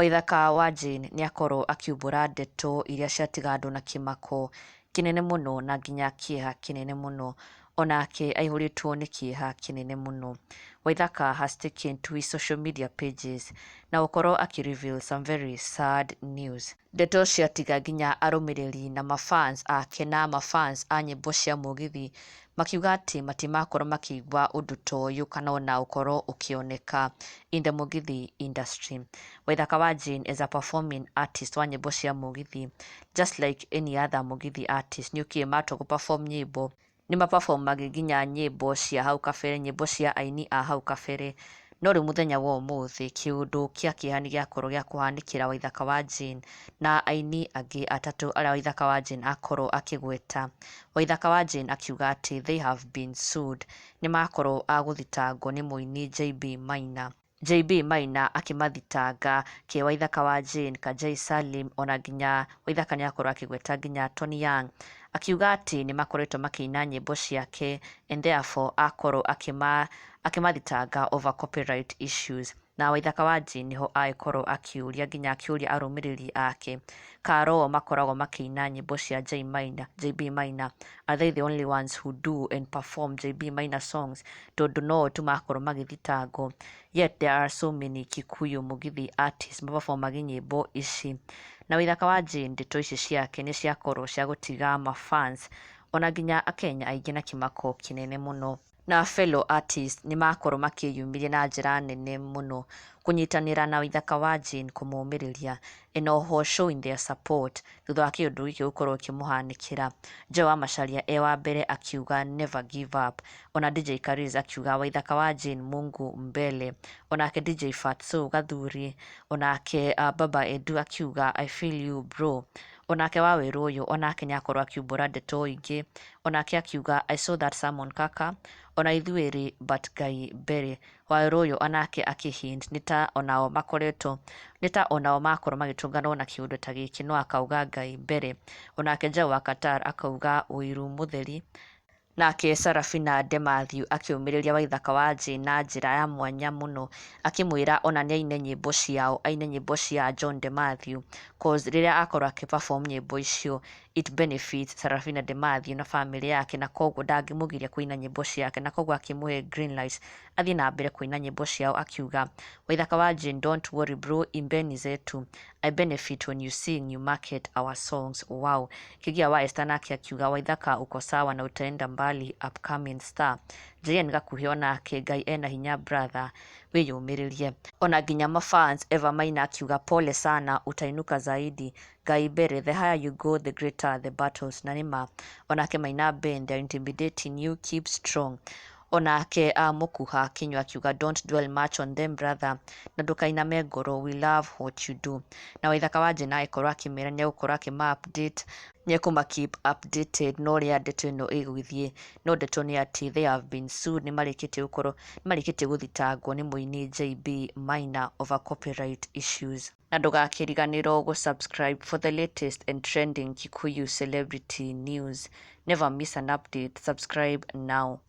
Waithaka wa Jane nĩakorwo akiumbũra ndeto iria ciatigandwo na kĩmako kĩnene mũno na nginya kĩeha kĩnene mũno, onake aihũrĩtwo nĩ kĩeha kĩnene mũno. Waithaka has taken to his social media pages na gũkorwo akĩ-reveal some very sad news. Ndeto ciatiga nginya arũmĩrĩri na mafans ake na mafans a nyĩmbo cia mũgithi makiuga atĩ matimakorwo makĩigua ũndũ ta ũyũ kana ona ũkorwo ũkĩoneka in the mũgithi industry. Waithaka wa Jane is a performing artist wa nyĩmbo cia mũgithi, just like any other mũgithi artist. Nĩũkiĩ matua gũ-perform nyĩmbo nĩ ma-performaga nginya nyĩmbo cia hau kabere, nyĩmbo cia aini a hau kabere. No rĩu mũthenya wa ũmũthĩ kĩũndũ kĩa kĩeha nĩ gĩakorwo gĩa kũhanĩkĩra Waithaka wa Jane na aini angĩ atatũ arĩa Waithaka wa Jane akorwo akĩgweta. Waithaka wa Jane akiuga atĩ they have been sued, nĩ makorwo a gũthitangwo nĩ mũini JB Maina. JB Maina akĩmathitanga kĩ Waithaka wa Jane, Kajai Salim, ona nginya Waithaka nĩ akorwo akĩgweta nginya Tony Young, akiuga atĩ nĩ makoretwo makĩina nyĩmbo ciake and therefore akorwo akĩmathitanga over copyright issues. Na Waithaka wa Jane nĩho agĩkorwo akĩũria nginya akĩũria arũmĩrĩri ake karo makoragwo makĩina nyĩmbo cia JB Maina, are they the only ones who do and perform JB Maina songs? Tondũ no tu makorwo magĩthitangwo, yet there are so many Kikuyu mũgithi artists maperformaga nyĩmbo ici. Na Waithaka wa Jane ndeto ici ciake nĩ ciakorwo cia gũtiga mafans ona nginya akenya aingĩ na kĩmako kĩnene mũno. Na fellow artists nĩ makorwo makĩyumĩria na njĩra nene mũno kũnyitanĩra na Waithaka wa Jane kũmũmĩrĩria, and oho showing their support thutha wa kĩũndũ gĩkĩ gũkorwo kĩmũhanĩkĩra. Joe wa Macharia wa mbere akiuga never give up, ona DJ Kariz akiuga Waithaka wa Jane Mungu mbele, onake DJ Fatso Gathuri, onake Baba Edu akiuga I feel you bro, onake Waweru ũyũ onake nĩ akorwo akiumbũra ndeto ingĩ, onake akiuga I saw that Salmon kaka, ona ithuĩrĩ but Ngai mbere. Waweru ũyũ onake akĩhint nĩ ta onao makorwo magĩtũnganwo na kĩũndũ ta gĩkĩ, no akauga Ngai mbere. Onake Njau wa Qatar akauga ũiru mũtheri. Nake Sarafina Mathew akĩũmĩrĩria Waithaka wa Jane na njĩra ya mwanya mũno, akĩmwĩra ona nĩ aine nyĩmbo ciao, aine nyĩmbo cia John Mathew, cause rĩrĩa akorwo akĩ-perform nyĩmbo icio it benefits Sarafina Mathew na family yake, na koguo ndangĩmũgiria kũina nyĩmbo ciake, na koguo akĩmũhe green light athiĩ na mbere kũina nyĩmbo ciao, akiuga Waithaka wa Jane don't worry bro, imbeni zetu, I benefit when you sing, you market our songs. Wow. Kigia wa Esther nake akiuga Waithaka uko sawa na utaenda mbali, upcoming star. JN Gakuhĩ onake Ngai ena hinya brother, wĩyũmĩrĩrie. Ona nginya mafans Eva Maina akiuga pole sana, utainuka zaidi, Ngai mbere, the higher you go the greater the battles. Na nĩma onake Maina Ben, they're intimidating you, keep strong. Onake Mũkuha Kinyua akiuga don't dwell much on them brother, na ndũkainame ngoro, we love what you do. Na Waithaka wa Jane agĩkorwo akĩmera nĩ egũkorwo akĩma-update, nĩ ekũma-keep updated no ũrĩa ndeto ĩno ĩgũthiĩ. No ndeto nĩ atĩ they have been sued, nĩ marĩkĩtie gũthitangwo nĩ mũini JB Maina over copyright issues. Na ndũgakĩriganĩrwo gũ-subscribe for the latest and trending Kikuyu celebrity news. Never miss an update, subscribe now.